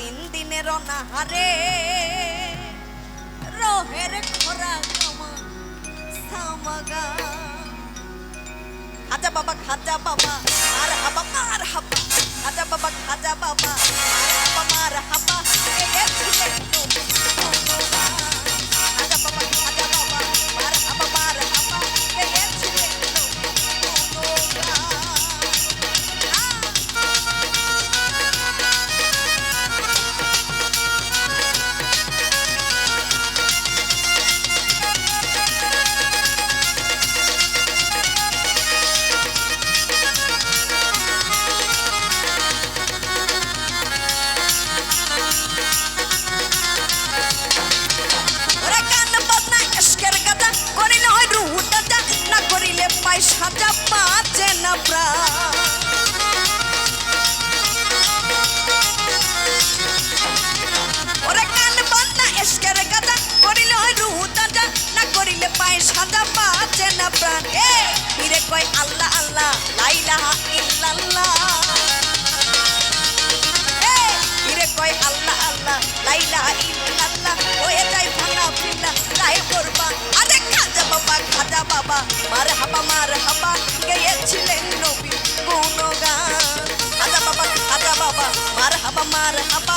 তিন দিনের অনাহারে রোহের খরা কামা সামাগা খাজা বাবা মার হাবা মার হাবা খাজা বাবা মার হাবা এ ছিলেন নবী খাজা বাবা মার হাবা এ ছিলেন সাজা পাচ্ছে না প্রাণ ওরে কান বন্যা এসকের গাদা করিলে হয় রুহু তাজা না করিলে পায় সাজা পাচ্ছে না প্রাণ এ ফিরে কয় আল্লাহ আল্লাহ লা ইলাহা ইল্লাল্লাহ এ ফিরে কয় আল্লাহ আল্লাহ লা ইলাহা ইল্লাল্লাহ হয়ে যায় ভাঙা ফিল্লা রাহে করবা আরে খাজা বাবা মার হাবা গেয়েছিলেন নবী গুণগান খাজা বাবা মার হাবা